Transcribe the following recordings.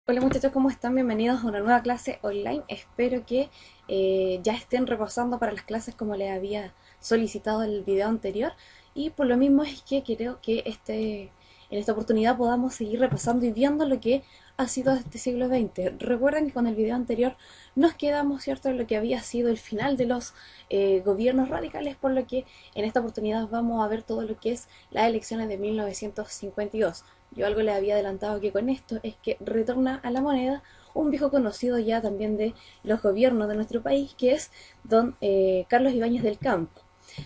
Hola muchachos, ¿cómo están? Bienvenidos a una nueva clase online. Espero que ya estén repasando para las clases como les había solicitado en el video anterior. Y por lo mismo es que creo que en esta oportunidad podamos seguir repasando y viendo lo que ha sido este siglo XX. Recuerden que con el video anterior nos quedamos, ¿cierto?, en lo que había sido el final de los gobiernos radicales, por lo que en esta oportunidad vamos a ver todo lo que es las elecciones de 1952. Yo algo le había adelantado que con esto es que retorna a la moneda un viejo conocido ya también de los gobiernos de nuestro país, que es don Carlos Ibáñez del Campo.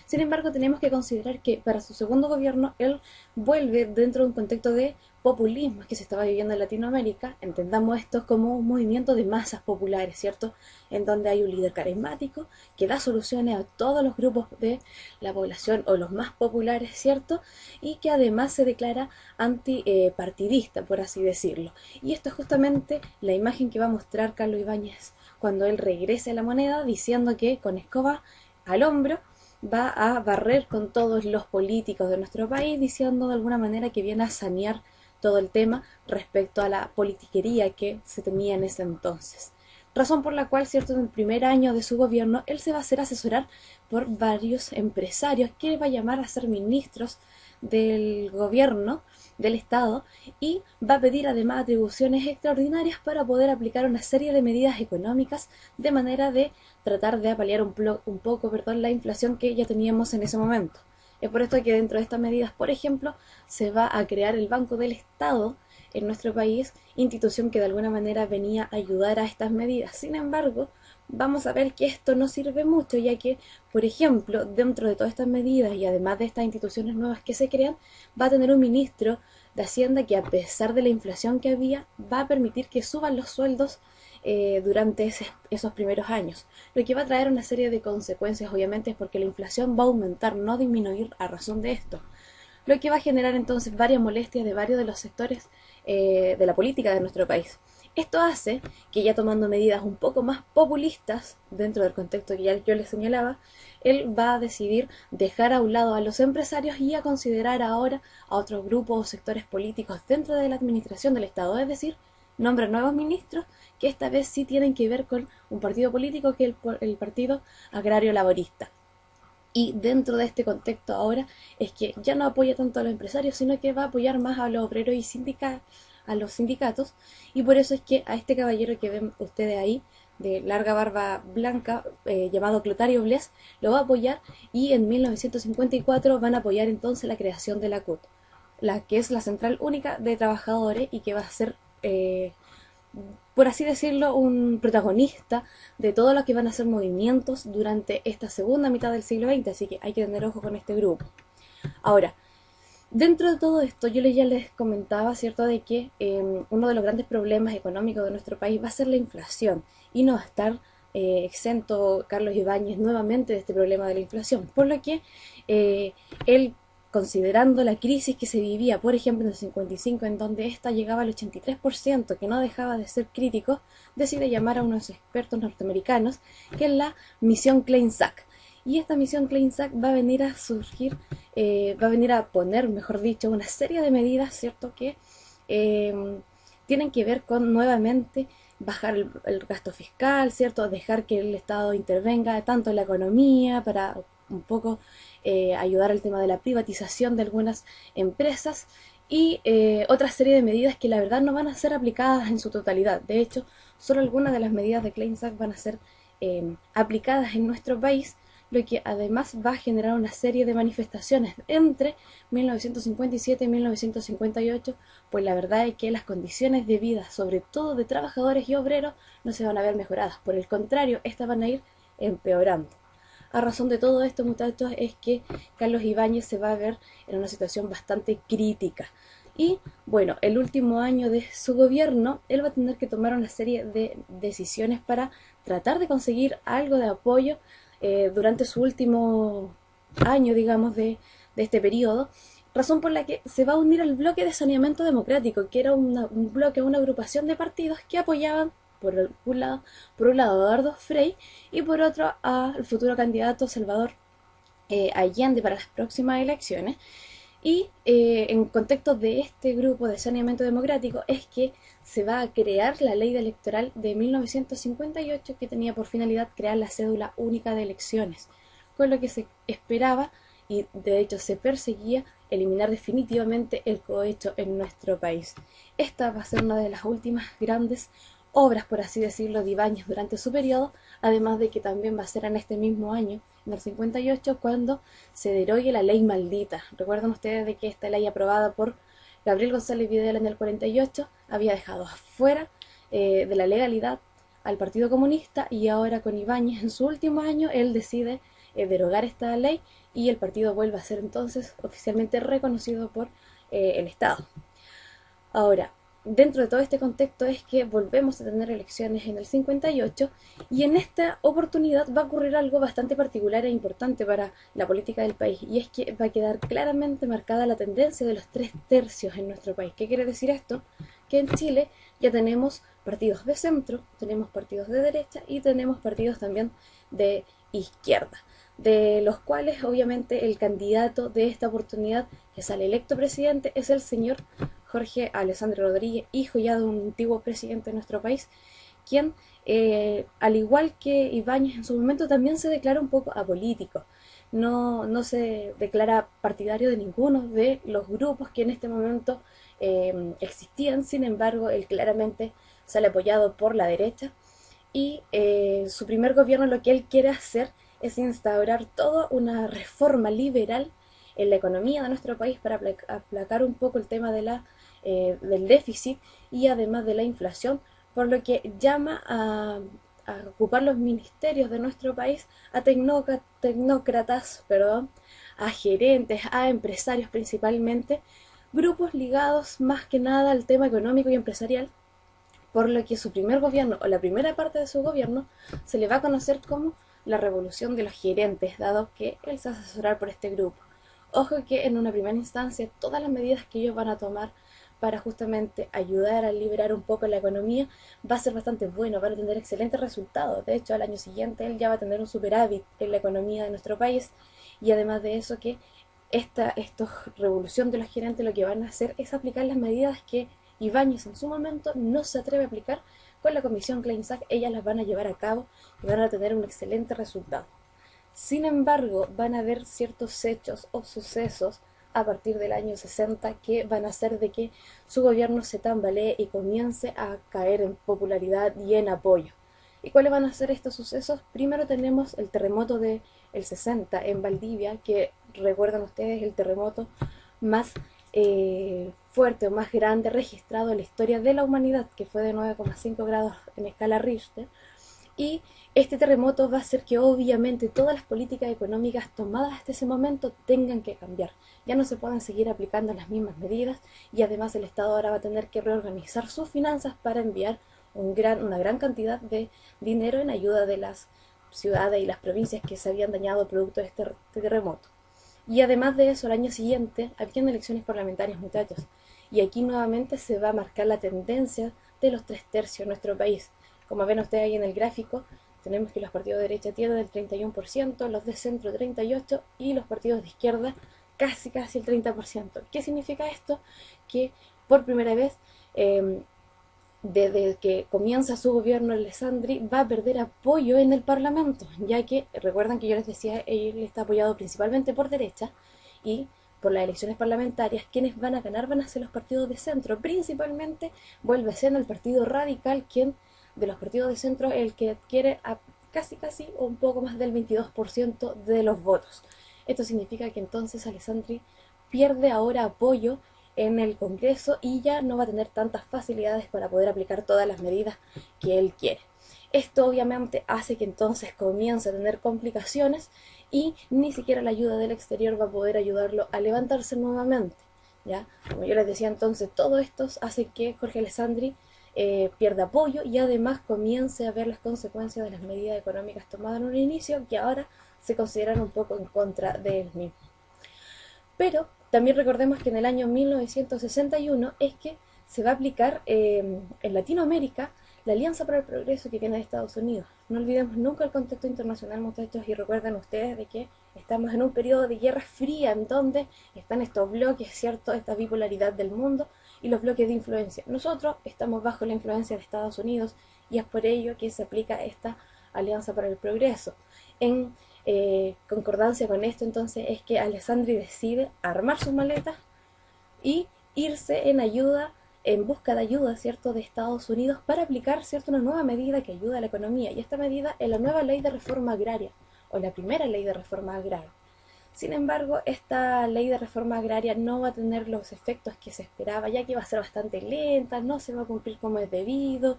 Sin embargo, tenemos que considerar que para su segundo gobierno él vuelve dentro de un contexto de populismo que se estaba viviendo en Latinoamérica. Entendamos esto como un movimiento de masas populares, ¿cierto? En donde hay un líder carismático que da soluciones a todos los grupos de la población o los más populares, ¿cierto? Y que además se declara antipartidista, por así decirlo. Y esto es justamente la imagen que va a mostrar Carlos Ibáñez cuando él regrese a la moneda, diciendo que con escoba al hombro va a barrer con todos los políticos de nuestro país, diciendo de alguna manera que viene a sanear todo el tema respecto a la politiquería que se tenía en ese entonces. Razón por la cual, cierto, en el primer año de su gobierno, él se va a hacer asesorar por varios empresarios que va a llamar a ser ministros del gobierno, del Estado, y va a pedir además atribuciones extraordinarias para poder aplicar una serie de medidas económicas de manera de tratar de paliar un poco, perdón, la inflación que ya teníamos en ese momento. Es por esto que dentro de estas medidas, por ejemplo, se va a crear el Banco del Estado en nuestro país, institución que de alguna manera venía a ayudar a estas medidas. Sin embargo, vamos a ver que esto no sirve mucho, ya que, por ejemplo, dentro de todas estas medidas y además de estas instituciones nuevas que se crean, va a tener un ministro de Hacienda que, a pesar de la inflación que había, va a permitir que suban los sueldos durante esos primeros años, lo que va a traer una serie de consecuencias, obviamente, es porque la inflación va a aumentar, no disminuir a razón de esto, lo que va a generar entonces varias molestias de varios de los sectores de la política de nuestro país. Esto hace que, ya tomando medidas un poco más populistas dentro del contexto que ya yo les señalaba, él va a decidir dejar a un lado a los empresarios y a considerar ahora a otros grupos o sectores políticos dentro de la administración del Estado, es decir, nombra nuevos ministros que esta vez sí tienen que ver con un partido político que es el Partido Agrario Laborista. Y dentro de este contexto ahora es que ya no apoya tanto a los empresarios, sino que va a apoyar más a los obreros y a los sindicatos. Y por eso es que a este caballero que ven ustedes ahí, de larga barba blanca, llamado Clotario Blest, lo va a apoyar, y en 1954 van a apoyar entonces la creación de la CUT, la que es la Central Única de Trabajadores, y que va a ser por así decirlo, un protagonista de todo lo que van a ser movimientos durante esta segunda mitad del siglo XX, así que hay que tener ojo con este grupo. Ahora, dentro de todo esto, ya les comentaba, ¿cierto?, de que uno de los grandes problemas económicos de nuestro país va a ser la inflación, y no va a estar exento Carlos Ibáñez nuevamente de este problema de la inflación, por lo que él, considerando la crisis que se vivía, por ejemplo, en el 55, en donde ésta llegaba al 83%, que no dejaba de ser crítico, decide llamar a unos expertos norteamericanos, que es la misión Klein-Sack. Y esta misión Klein-Sack va a venir a surgir, va a venir a poner, mejor dicho, una serie de medidas, ¿cierto?, que tienen que ver con, nuevamente, bajar el gasto fiscal, ¿cierto?, dejar que el Estado intervenga tanto en la economía para un poco ayudar al tema de la privatización de algunas empresas, y otra serie de medidas que la verdad no van a ser aplicadas en su totalidad. De hecho, solo algunas de las medidas de Klein-Sack van a ser aplicadas en nuestro país, lo que además va a generar una serie de manifestaciones entre 1957 y 1958, pues la verdad es que las condiciones de vida, sobre todo de trabajadores y obreros, no se van a ver mejoradas. Por el contrario, estas van a ir empeorando. A razón de todo esto, muchachos, es que Carlos Ibáñez se va a ver en una situación bastante crítica. Y bueno, el último año de su gobierno, él va a tener que tomar una serie de decisiones para tratar de conseguir algo de apoyo durante su último año, digamos, de este periodo, razón por la que se va a unir al bloque de saneamiento democrático, que era un bloque, una agrupación de partidos que apoyaban por un lado a Eduardo Frei, y por otro al futuro candidato Salvador Allende para las próximas elecciones. Y en contexto de este grupo de saneamiento democrático es que se va a crear la ley electoral de 1958 que tenía por finalidad crear la cédula única de elecciones, con lo que se esperaba y de hecho se perseguía eliminar definitivamente el cohecho en nuestro país. Esta va a ser una de las últimas grandes obras, por así decirlo, de Ibáñez durante su periodo, además de que también va a ser en este mismo año, en el 58, cuando se derogue la ley maldita. Recuerdan ustedes de que esta ley aprobada por Gabriel González Videla en el 48 había dejado afuera de la legalidad al Partido Comunista, y ahora con Ibáñez en su último año él decide derogar esta ley y el partido vuelve a ser entonces oficialmente reconocido por el Estado. Ahora, dentro de todo este contexto es que volvemos a tener elecciones en el 58 y en esta oportunidad va a ocurrir algo bastante particular e importante para la política del país, y es que va a quedar claramente marcada la tendencia de los 3/3 en nuestro país. ¿Qué quiere decir esto? Que en Chile ya tenemos partidos de centro, tenemos partidos de derecha y tenemos partidos también de izquierda, de los cuales obviamente el candidato de esta oportunidad que sale electo presidente es el señor Jorge Alessandro Rodríguez, hijo ya de un antiguo presidente de nuestro país, quien, al igual que Ibáñez en su momento, también se declara un poco apolítico. No se declara partidario de ninguno de los grupos que en este momento existían. Sin embargo, él claramente sale apoyado por la derecha y su primer gobierno lo que él quiere hacer es instaurar toda una reforma liberal en la economía de nuestro país para aplacar un poco el tema del déficit y además de la inflación, por lo que llama a ocupar los ministerios de nuestro país a tecnócratas, a gerentes, a empresarios principalmente, grupos ligados más que nada al tema económico y empresarial, por lo que su primer gobierno o la primera parte de su gobierno se le va a conocer como la revolución de los gerentes, dado que él se va a asesorar por este grupo. Ojo que en una primera instancia todas las medidas que ellos van a tomar para justamente ayudar a liberar un poco la economía va a ser bastante bueno, van a tener excelentes resultados. De hecho, al año siguiente él ya va a tener un superávit en la economía de nuestro país, y además de eso que esta revolución de los gerentes lo que van a hacer es aplicar las medidas que Ibáñez en su momento no se atreve a aplicar con la comisión Klein-Sack. Ellas las van a llevar a cabo y van a tener un excelente resultado. Sin embargo, van a haber ciertos hechos o sucesos a partir del año 60 que van a hacer de que su gobierno se tambalee y comience a caer en popularidad y en apoyo. ¿Y cuáles van a ser estos sucesos? Primero tenemos el terremoto del 60 en Valdivia, que recuerdan ustedes el terremoto más fuerte o más grande registrado en la historia de la humanidad, que fue de 9,5 grados en escala Richter. Y este terremoto va a hacer que obviamente todas las políticas económicas tomadas hasta ese momento tengan que cambiar. Ya no se pueden seguir aplicando las mismas medidas, y además el Estado ahora va a tener que reorganizar sus finanzas para enviar una gran cantidad de dinero en ayuda de las ciudades y las provincias que se habían dañado producto de este terremoto. Y además de eso, al año siguiente habían elecciones parlamentarias, muchachos. Y aquí nuevamente se va a marcar la tendencia de los 3/3 en nuestro país. Como ven ustedes ahí en el gráfico, tenemos que los partidos de derecha tienen el 31%, los de centro 38% y los partidos de izquierda casi el 30%. ¿Qué significa esto? Que por primera vez, desde que comienza su gobierno Alessandri, va a perder apoyo en el Parlamento, ya que recuerdan que yo les decía, él está apoyado principalmente por derecha, y por las elecciones parlamentarias quienes van a ganar van a ser los partidos de centro. Principalmente vuelve a ser el Partido Radical quien de los partidos de centro el que adquiere a casi un poco más del 22% de los votos. Esto significa que entonces Alessandri pierde ahora apoyo en el Congreso y ya no va a tener tantas facilidades para poder aplicar todas las medidas que él quiere. Esto obviamente hace que entonces comience a tener complicaciones y ni siquiera la ayuda del exterior va a poder ayudarlo a levantarse nuevamente, ¿ya? Como yo les decía, entonces todo esto hace que Jorge Alessandri pierda apoyo y además comience a ver las consecuencias de las medidas económicas tomadas en un inicio que ahora se consideran un poco en contra de él mismo. Pero también recordemos que en el año 1961 es que se va a aplicar en Latinoamérica la Alianza para el Progreso que viene de Estados Unidos. No olvidemos nunca el contexto internacional, muchachos, y recuerden ustedes de que estamos en un periodo de guerra fría en donde están estos bloques, ¿cierto? Esta bipolaridad del mundo y los bloques de influencia. Nosotros estamos bajo la influencia de Estados Unidos y es por ello que se aplica esta Alianza para el Progreso. En concordancia con esto, entonces, es que Alessandri decide armar sus maletas y irse en ayuda, en busca de ayuda, ¿cierto?, de Estados Unidos para aplicar, ¿cierto?, una nueva medida que ayuda a la economía. Y esta medida es la nueva ley de reforma agraria, o la primera ley de reforma agraria. Sin embargo, esta ley de reforma agraria no va a tener los efectos que se esperaba, ya que va a ser bastante lenta, no se va a cumplir como es debido,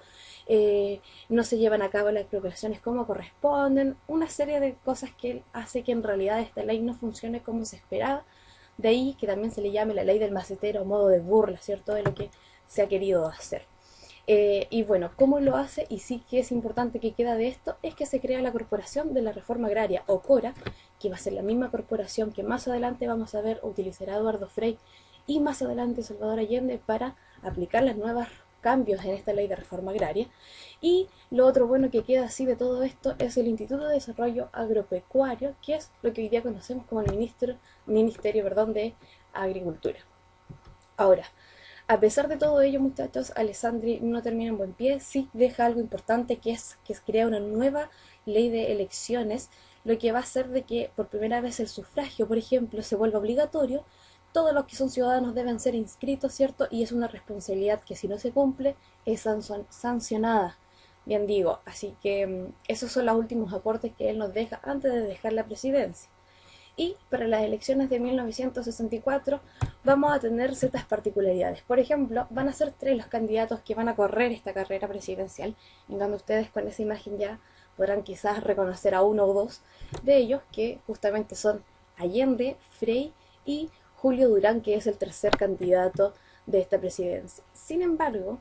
no se llevan a cabo las expropiaciones como corresponden, una serie de cosas que hace que en realidad esta ley no funcione como se esperaba. De ahí que también se le llame la ley del macetero, modo de burla, ¿cierto?, de lo que se ha querido hacer. Y bueno, ¿cómo lo hace? Y sí que es importante que queda de esto, es que se crea la Corporación de la Reforma Agraria, o CORA, que va a ser la misma corporación que más adelante vamos a ver utilizará Eduardo Frei y más adelante Salvador Allende para aplicar los nuevos cambios en esta ley de reforma agraria. Y lo otro bueno que queda así de todo esto es el Instituto de Desarrollo Agropecuario, que es lo que hoy día conocemos como el Ministerio de Agricultura. Ahora, a pesar de todo ello, muchachos, Alessandri no termina en buen pie, sí deja algo importante que es crea una nueva ley de elecciones, lo que va a hacer de que por primera vez el sufragio, por ejemplo, se vuelva obligatorio, todos los que son ciudadanos deben ser inscritos, ¿cierto? Y es una responsabilidad que si no se cumple es sancionada, bien digo, así que esos son los últimos aportes que él nos deja antes de dejar la presidencia. Y para las elecciones de 1964 vamos a tener ciertas particularidades. Por ejemplo, van a ser 3 los candidatos que van a correr esta carrera presidencial, en donde ustedes con esa imagen ya podrán quizás reconocer a 1 o 2 de ellos, que justamente son Allende, Frei y Julio Durán, que es el tercer candidato de esta presidencia. Sin embargo,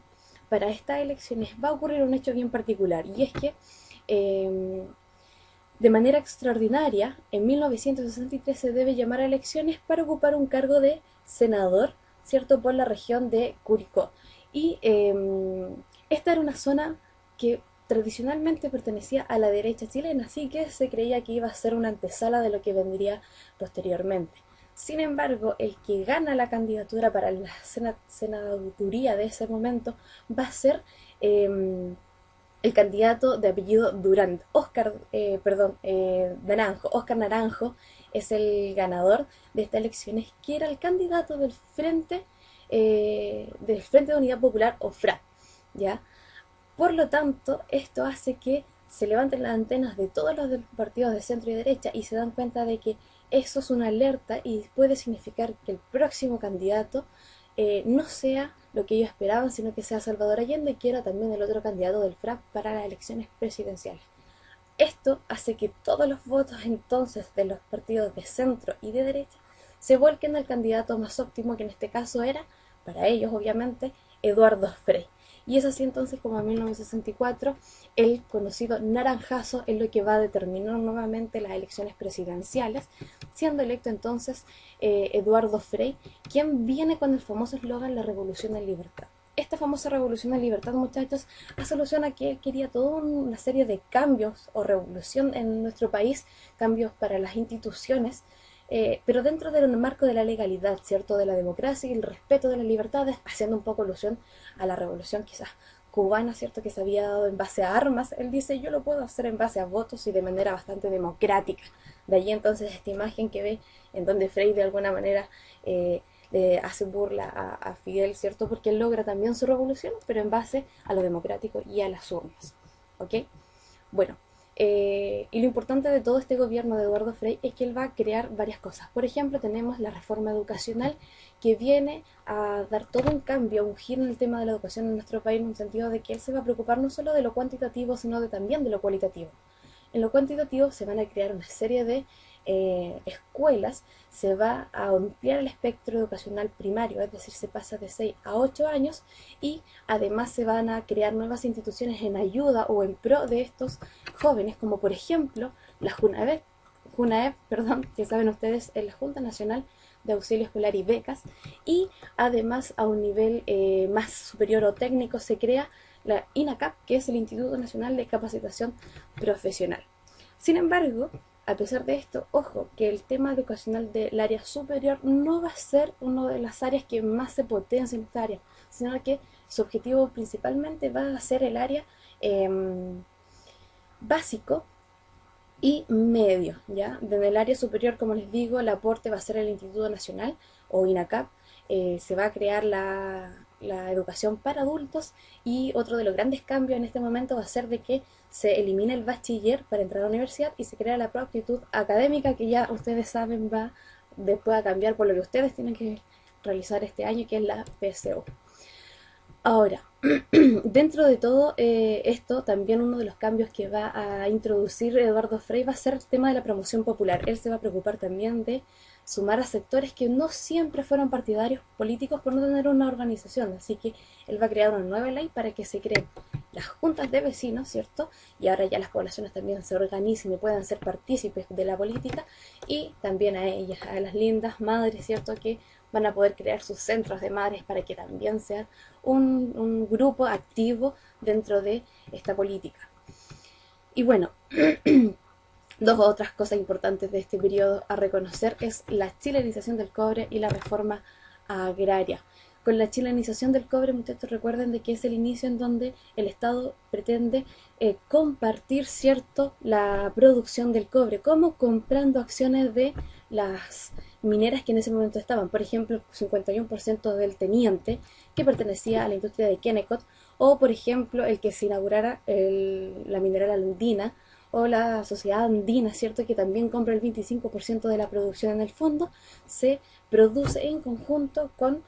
para estas elecciones va a ocurrir un hecho bien particular, y es que de manera extraordinaria, en 1963 se debe llamar a elecciones para ocupar un cargo de senador, ¿cierto?, por la región de Curicó. Y esta era una zona que tradicionalmente pertenecía a la derecha chilena, así que se creía que iba a ser una antesala de lo que vendría posteriormente. Sin embargo, el que gana la candidatura para la senaduría de ese momento va a ser el candidato de apellido Durán, Oscar Naranjo es el ganador de estas elecciones, que era el candidato del Frente de Unidad Popular, o FRA, ¿ya? Por lo tanto, esto hace que se levanten las antenas de todos los partidos de centro y derecha y se dan cuenta de que eso es una alerta y puede significar que el próximo candidato no sea lo que ellos esperaban, sino que sea Salvador Allende, que era también el otro candidato del FRAP para las elecciones presidenciales. Esto hace que todos los votos entonces de los partidos de centro y de derecha se vuelquen al candidato más óptimo, que en este caso era, para ellos obviamente, Eduardo Frei. Y es así entonces como en 1964 el conocido naranjazo es lo que va a determinar nuevamente las elecciones presidenciales, siendo electo entonces Eduardo Frei, quien viene con el famoso eslogan "La revolución en libertad". Esta famosa revolución en libertad, muchachos, hace alusión a que él quería toda una serie de cambios o revolución en nuestro país, cambios para las instituciones, pero dentro del marco de la legalidad, ¿cierto?, de la democracia y el respeto de las libertades, haciendo un poco alusión a la revolución quizás cubana, ¿cierto?, que se había dado en base a armas. Él dice, yo lo puedo hacer en base a votos y de manera bastante democrática. De allí entonces esta imagen que ve en donde Frei de alguna manera le hace burla a Fidel, ¿cierto?, porque él logra también su revolución, pero en base a lo democrático y a las urnas, ¿ok? Bueno, y lo importante de todo este gobierno de Eduardo Frei es que él va a crear varias cosas. Por ejemplo, tenemos la reforma educacional, que viene a dar todo un cambio, un giro en el tema de la educación en nuestro país, en un sentido de que él se va a preocupar no solo de lo cuantitativo, sino también de lo cualitativo. En lo cuantitativo se van a crear una serie de escuelas, se va a ampliar el espectro educacional primario, es decir, se pasa de 6 a 8 años, y además se van a crear nuevas instituciones en ayuda o en pro de estos jóvenes, como por ejemplo la JUNAEB, que saben ustedes, es la Junta Nacional de Auxilio Escolar y Becas, y además a un nivel más superior o técnico se crea la INACAP, que es el Instituto Nacional de Capacitación Profesional. Sin embargo, a pesar de esto, ojo, que el tema educacional del área superior no va a ser una de las áreas que más se potencia en esta área, sino que su objetivo principalmente va a ser el área básico y medio, ¿ya? Desde el área superior, como les digo, el aporte va a ser el Instituto Nacional o INACAP. Se va a crear la educación para adultos, y otro de los grandes cambios en este momento va a ser de que se elimina el bachiller para entrar a la universidad y se crea la proaptitud académica, que ya ustedes saben va después a cambiar por lo que ustedes tienen que realizar este año, que es la PSU. Ahora, dentro de todo esto, también uno de los cambios que va a introducir Eduardo Frei va a ser el tema de la promoción popular. Él se va a preocupar también de sumar a sectores que no siempre fueron partidarios políticos por no tener una organización. Así que él va a crear una nueva ley para que se creen las juntas de vecinos, ¿cierto? Y ahora ya las poblaciones también se organicen y puedan ser partícipes de la política, y también a ellas, a las lindas madres, ¿cierto? Que van a poder crear sus centros de madres para que también sean un grupo activo dentro de esta política. Y bueno, dos otras cosas importantes de este periodo a reconocer es la chilenización del cobre y la reforma agraria. Con la chilenización del cobre, muchachos, recuerden de que es el inicio en donde el Estado pretende compartir, ¿cierto?, la producción del cobre, como comprando acciones de las mineras que en ese momento estaban. Por ejemplo, el 51% del Teniente, que pertenecía a la industria de Kennecott, o por ejemplo el que se inaugurara la mineral andina, o la sociedad andina, ¿cierto?, que también compra el 25% de la producción. En el fondo se produce en conjunto con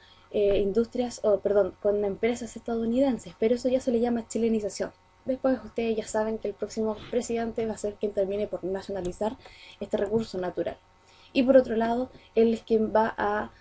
con empresas estadounidenses, pero eso ya se le llama chilenización. Después ustedes ya saben que el próximo presidente va a ser quien termine por nacionalizar este recurso natural. Y por otro lado, él es quien va a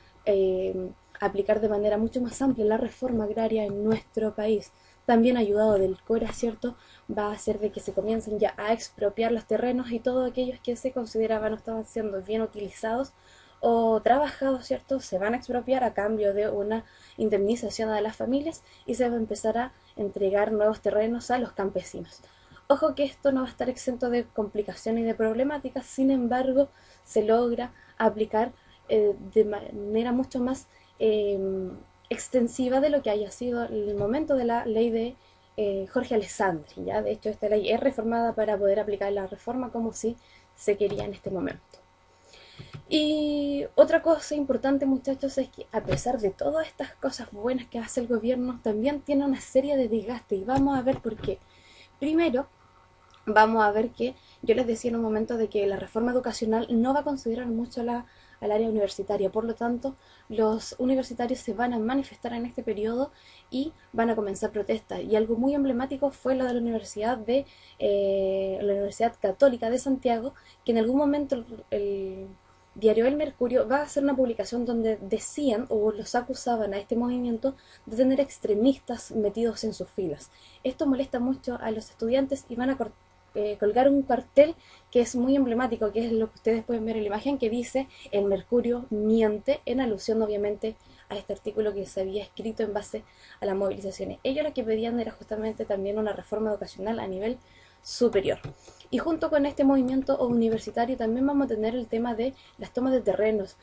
aplicar de manera mucho más amplia la reforma agraria en nuestro país. También ayudado del CORA, ¿cierto?, va a hacer de que se comiencen ya a expropiar los terrenos y todos aquellos que se consideraban no estaban siendo bien utilizados o trabajados, ¿cierto?, se van a expropiar a cambio de una indemnización a las familias, y se va a empezar a entregar nuevos terrenos a los campesinos. Ojo que esto no va a estar exento de complicaciones y de problemáticas, sin embargo, se logra aplicar de manera mucho más extensiva de lo que haya sido el momento de la ley de Jorge Alessandri, ¿ya? De hecho, esta ley es reformada para poder aplicar la reforma como si se quería en este momento. Y otra cosa importante, muchachos, es que a pesar de todas estas cosas buenas que hace el gobierno, también tiene una serie de desgastes, y vamos a ver por qué. Primero, vamos a ver que yo les decía en un momento de que la reforma educacional no va a considerar mucho al área universitaria, por lo tanto los universitarios se van a manifestar en este periodo y van a comenzar protestas, y algo muy emblemático fue lo de la Universidad Católica de Santiago, que en algún momento el diario El Mercurio va a hacer una publicación donde decían o los acusaban a este movimiento de tener extremistas metidos en sus filas. Esto molesta mucho a los estudiantes y van a colgar un cartel que es muy emblemático, que es lo que ustedes pueden ver en la imagen, que dice El Mercurio miente, en alusión obviamente a este artículo que se había escrito en base a las movilizaciones. Ellos lo que pedían era justamente también una reforma educacional a nivel superior. Y junto con este movimiento universitario también vamos a tener el tema de las tomas de terrenos.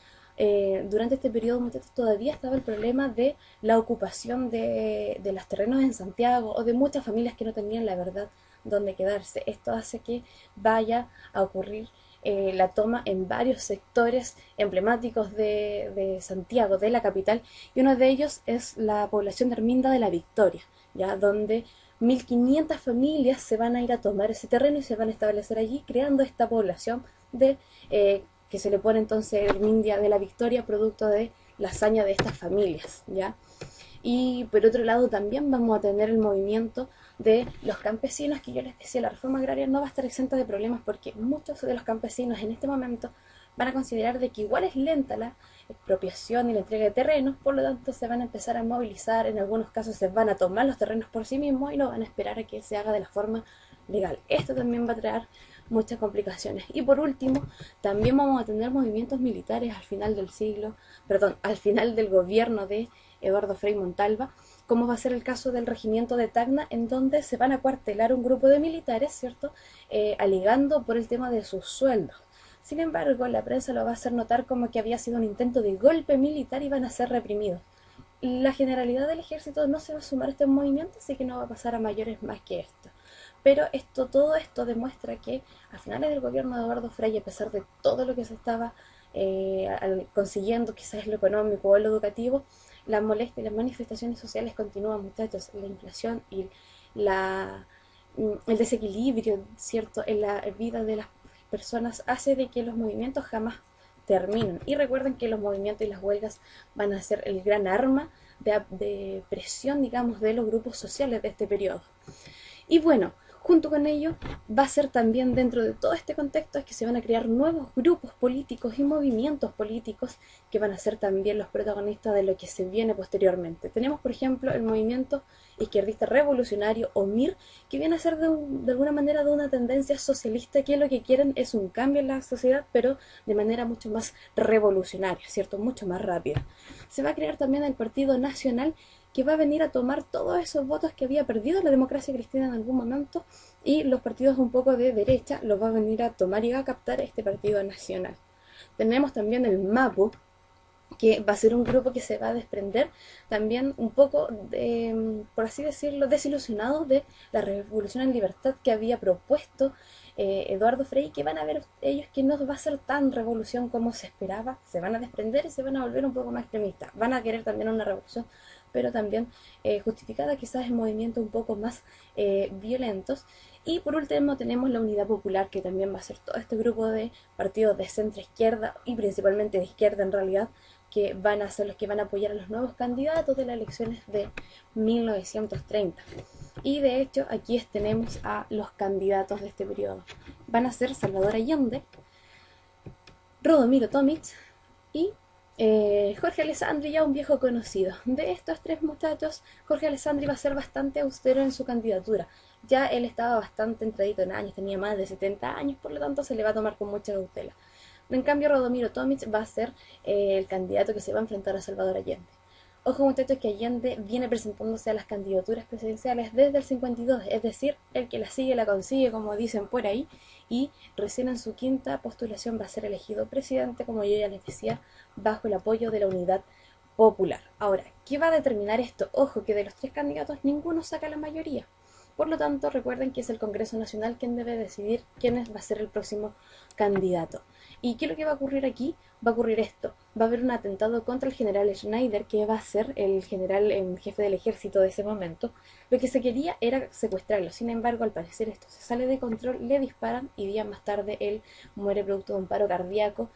Durante este periodo, muchachos, todavía estaba el problema de la ocupación de los terrenos en Santiago, o de muchas familias que no tenían la verdad dónde quedarse. Esto hace que vaya a ocurrir la toma en varios sectores emblemáticos de Santiago, de la capital, y uno de ellos es la población de Arminda de la Victoria, ya donde 1500 familias se van a ir a tomar ese terreno y se van a establecer allí, creando esta población de que se le pone entonces Arminda de la Victoria, producto de la hazaña de estas familias, ¿ya? Y por otro lado también vamos a tener el movimiento de los campesinos, que yo les decía, la reforma agraria no va a estar exenta de problemas, porque muchos de los campesinos en este momento van a considerar de que igual es lenta la expropiación y la entrega de terrenos, por lo tanto se van a empezar a movilizar, en algunos casos se van a tomar los terrenos por sí mismos y no van a esperar a que se haga de la forma legal. Esto también va a traer muchas complicaciones. Y por último, también vamos a tener movimientos militares al final del siglo, perdón, al final del gobierno de Eduardo Frei Montalva, como va a ser el caso del regimiento de Tacna, en donde se van a cuartelar un grupo de militares, ¿cierto?, alegando por el tema de sus sueldos. Sin embargo, la prensa lo va a hacer notar como que había sido un intento de golpe militar y van a ser reprimidos. La generalidad del ejército no se va a sumar a este movimiento, así que no va a pasar a mayores más que esto. Pero todo esto demuestra que a finales del gobierno de Eduardo Frei, a pesar de todo lo que se estaba consiguiendo, quizás lo económico o lo educativo, la molestia y las manifestaciones sociales continúan, muchachos. La inflación y la, el desequilibrio, ¿cierto?, en la vida de las personas hace de que los movimientos jamás terminen. Y recuerden que los movimientos y las huelgas van a ser el gran arma de presión, digamos, de los grupos sociales de este periodo. Y bueno, junto con ello va a ser también dentro de todo este contexto es que se van a crear nuevos grupos políticos y movimientos políticos que van a ser también los protagonistas de lo que se viene posteriormente. Tenemos, por ejemplo, el movimiento izquierdista revolucionario o MIR, que viene a ser de alguna manera de una tendencia socialista, que lo que quieren es un cambio en la sociedad, pero de manera mucho más revolucionaria, ¿cierto?, mucho más rápida. Se va a crear también el Partido Nacional, que va a venir a tomar todos esos votos que había perdido la democracia cristiana en algún momento, y los partidos un poco de derecha los va a venir a tomar y a captar este Partido Nacional. Tenemos también el MAPU, que va a ser un grupo que se va a desprender también un poco, por así decirlo, desilusionado de la revolución en libertad que había propuesto Eduardo Frei, que van a ver ellos que no va a ser tan revolución como se esperaba, se van a desprender y se van a volver un poco más extremistas, van a querer también una revolución, pero también justificada quizás en movimientos un poco más violentos. Y por último tenemos la Unidad Popular, que también va a ser todo este grupo de partidos de centro izquierda y principalmente de izquierda en realidad, que van a ser los que van a apoyar a los nuevos candidatos de las elecciones de 1930. Y de hecho aquí tenemos a los candidatos de este periodo. Van a ser Salvador Allende, Rodomiro Tomic y Jorge Alessandri, ya un viejo conocido. De estos tres muchachos, Jorge Alessandri va a ser bastante austero en su candidatura. Ya él estaba bastante entradito en años, tenía más de 70 años, por lo tanto se le va a tomar con mucha cautela. En cambio, Rodomiro Tomic va a ser el candidato que se va a enfrentar a Salvador Allende. Ojo, muchachos, que Allende viene presentándose a las candidaturas presidenciales desde el 52, es decir, el que la sigue la consigue, como dicen por ahí, y recién en su quinta postulación va a ser elegido presidente, como yo ya les decía, bajo el apoyo de la Unidad Popular. Ahora, ¿qué va a determinar esto? Ojo, que de los tres candidatos ninguno saca la mayoría. Por lo tanto, recuerden que es el Congreso Nacional quien debe decidir quién va a ser el próximo candidato. ¿Y qué es lo que va a ocurrir aquí? Va a ocurrir esto. Va a haber un atentado contra el general Schneider, que va a ser el general en jefe del ejército de ese momento. Lo que se quería era secuestrarlo. Sin embargo, al parecer esto se sale de control, le disparan y días más tarde él muere producto de un paro cardíaco,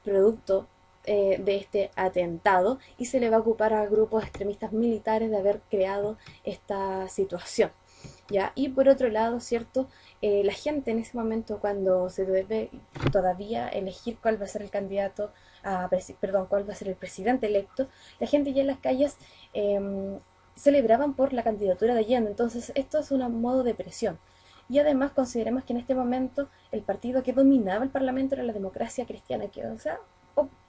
producto de este atentado, y se le va a ocupar a grupos extremistas militares de haber creado esta situación. ¿Ya? Y por otro lado, ¿cierto? La gente en ese momento, cuando se debe todavía elegir cuál va a ser el candidato, cuál va a ser el presidente electo, la gente ya en las calles celebraban por la candidatura de Allende. Entonces esto es un modo de presión. Y además consideremos que en este momento el partido que dominaba el parlamento era la Democracia Cristiana, que, o sea,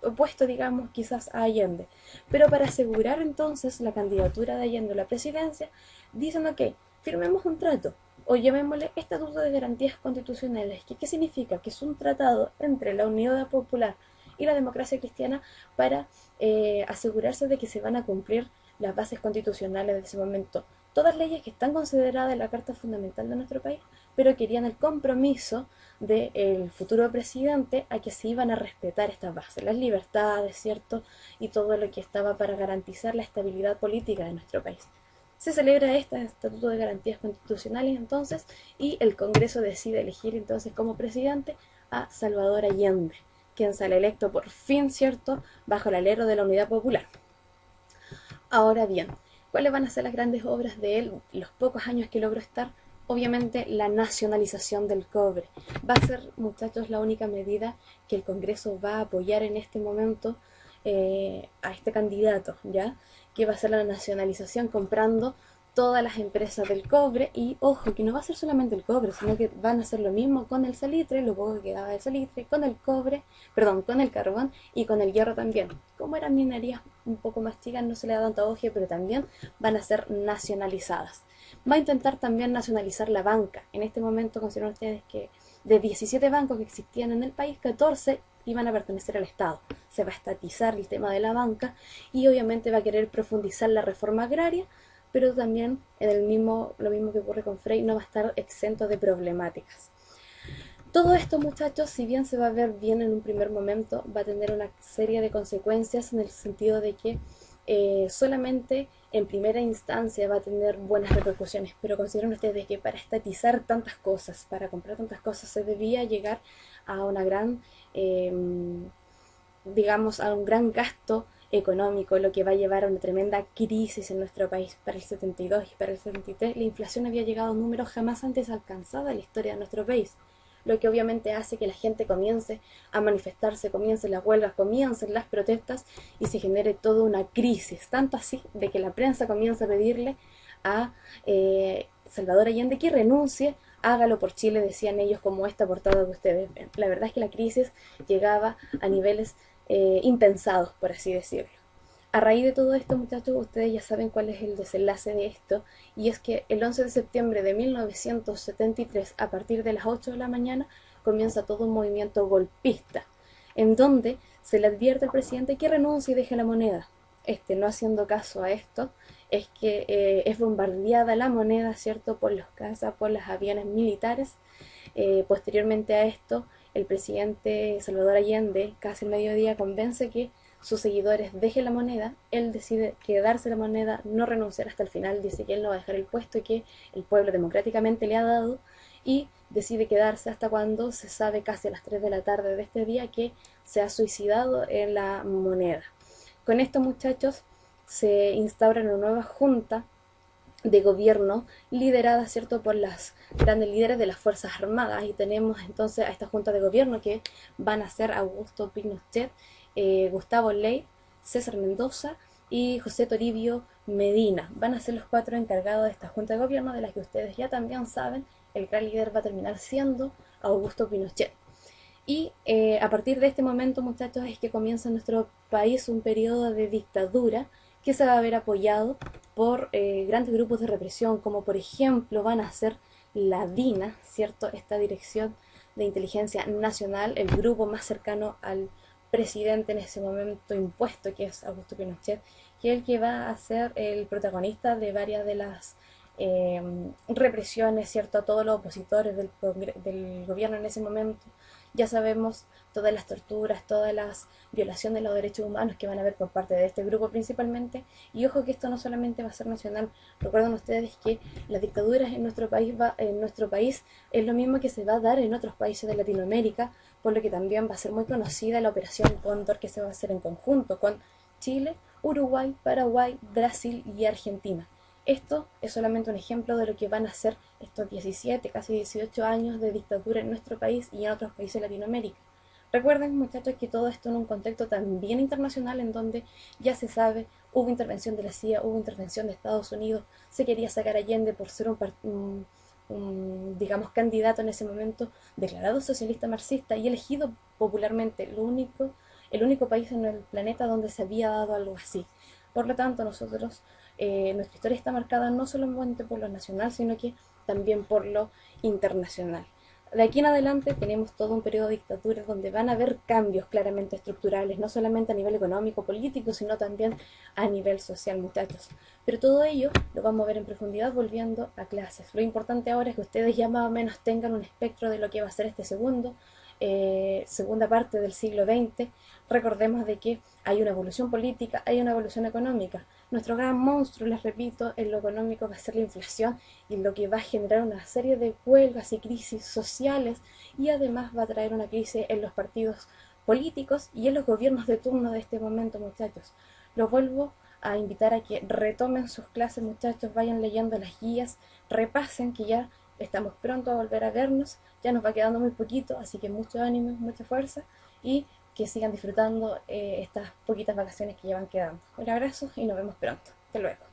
opuesto, digamos, quizás a Allende. Pero para asegurar entonces la candidatura de Allende a la presidencia, dicen, ok, firmemos un trato, o llamémosle Estatuto de Garantías Constitucionales. ¿Qué significa? Que es un tratado entre la Unidad Popular y la Democracia Cristiana para asegurarse de que se van a cumplir las bases constitucionales de ese momento. Todas leyes que están consideradas en la Carta Fundamental de nuestro país, pero querían el compromiso del futuro presidente a que se iban a respetar estas bases, las libertades, ¿cierto? Y todo lo que estaba para garantizar la estabilidad política de nuestro país. Se celebra este Estatuto de Garantías Constitucionales entonces, y el Congreso decide elegir entonces como presidente a Salvador Allende, quien sale electo por fin, ¿cierto?, bajo el alero de la Unidad Popular. Ahora bien, ¿cuáles van a ser las grandes obras de él los pocos años que logró estar? Obviamente la nacionalización del cobre. Va a ser, muchachos, la única medida que el Congreso va a apoyar en este momento a este candidato, ¿ya? Que va a ser la nacionalización comprando todas las empresas del cobre. Y ojo, que no va a ser solamente el cobre, sino que van a hacer lo mismo con el salitre, lo poco que quedaba de salitre, con el cobre, perdón, con el carbón y con el hierro también. Como eran minerías un poco más chicas, no se le da tanto auge, pero también van a ser nacionalizadas. Va a intentar también nacionalizar la banca. En este momento consideran ustedes que de 17 bancos que existían en el país, 14 iban a pertenecer al Estado. Se va a estatizar el tema de la banca y obviamente va a querer profundizar la reforma agraria, pero también lo mismo que ocurre con Frey, no va a estar exento de problemáticas. Todo esto, muchachos, si bien se va a ver bien en un primer momento, va a tener una serie de consecuencias en el sentido de que solamente en primera instancia va a tener buenas repercusiones, pero consideren ustedes que para estatizar tantas cosas, para comprar tantas cosas, se debía llegar a una gran, eh, digamos, a un gran gasto económico, lo que va a llevar a una tremenda crisis en nuestro país. Para el 72 y para el 73 la inflación había llegado a números jamás antes alcanzados en la historia de nuestro país, lo que obviamente hace que la gente comience a manifestarse, comiencen las huelgas, comiencen las protestas y se genere toda una crisis, tanto así de que la prensa comienza a pedirle a Salvador Allende que renuncie, hágalo por Chile, decían ellos, como esta portada que ustedes ven. La verdad es que la crisis llegaba a niveles impensados, por así decirlo. A raíz de todo esto, muchachos, ustedes ya saben cuál es el desenlace de esto, y es que el 11 de septiembre de 1973, a partir de las 8 de la mañana, comienza todo un movimiento golpista, en donde se le advierte al presidente que renuncie y deje la moneda. No haciendo caso a esto, es que es bombardeada la moneda, ¿cierto?, por los cazas, por los aviones militares. Posteriormente a esto, el presidente Salvador Allende, casi al mediodía, convence que sus seguidores dejen la moneda. Él decide quedarse la moneda, no renunciar hasta el final, dice que él no va a dejar el puesto y que el pueblo democráticamente le ha dado, y decide quedarse hasta cuando se sabe, casi a las 3 de la tarde de este día, que se ha suicidado en la moneda. Con esto, muchachos, se instaura una nueva junta de gobierno liderada, ¿cierto?, por las grandes líderes de las Fuerzas Armadas, y tenemos entonces a esta junta de gobierno que van a ser Augusto Pinochet, Gustavo Ley, César Mendoza y José Toribio Medina. Van a ser los 4 encargados de esta junta de gobierno, de las que ustedes ya también saben, el gran líder va a terminar siendo Augusto Pinochet. Y a partir de este momento, muchachos, es que comienza en nuestro país un periodo de dictadura que se va a ver apoyado por grandes grupos de represión, como por ejemplo van a ser la DINA, ¿cierto?, esta Dirección de Inteligencia Nacional, el grupo más cercano al presidente en ese momento impuesto, que es Augusto Pinochet, que es el que va a ser el protagonista de varias de las represiones, ¿cierto?, a todos los opositores del gobierno en ese momento. Ya sabemos todas las torturas, todas las violaciones de los derechos humanos que van a haber por parte de este grupo principalmente. Y ojo que esto no solamente va a ser nacional. Recuerden ustedes que las dictaduras en nuestro país es lo mismo que se va a dar en otros países de Latinoamérica, por lo que también va a ser muy conocida la Operación Cóndor, que se va a hacer en conjunto con Chile, Uruguay, Paraguay, Brasil y Argentina. Esto es solamente un ejemplo de lo que van a ser estos 17, casi 18 años de dictadura en nuestro país y en otros países de Latinoamérica. Recuerden, muchachos, que todo esto en un contexto también internacional, en donde ya se sabe, hubo intervención de la CIA, hubo intervención de Estados Unidos, se quería sacar a Allende por ser digamos, candidato en ese momento, declarado socialista marxista y elegido popularmente, el único país en el planeta donde se había dado algo así. Por lo tanto, nuestra historia está marcada no solamente por lo nacional, sino que también por lo internacional. De aquí en adelante tenemos todo un periodo de dictadura donde van a haber cambios claramente estructurales, no solamente a nivel económico, político, sino también a nivel social, muchachos. Pero todo ello lo vamos a ver en profundidad volviendo a clases. Lo importante ahora es que ustedes ya más o menos tengan un espectro de lo que va a ser este segunda parte del siglo XX. Recordemos de que hay una evolución política, hay una evolución económica. Nuestro gran monstruo, les repito, en lo económico va a ser la inflación, y lo que va a generar una serie de huelgas y crisis sociales, y además va a traer una crisis en los partidos políticos y en los gobiernos de turno de este momento, muchachos. Los vuelvo a invitar a que retomen sus clases, muchachos, vayan leyendo las guías, repasen, que ya estamos pronto a volver a vernos, ya nos va quedando muy poquito, así que mucho ánimo, mucha fuerza, y que sigan disfrutando estas poquitas vacaciones que llevan quedando. Un abrazo y nos vemos pronto. Hasta luego.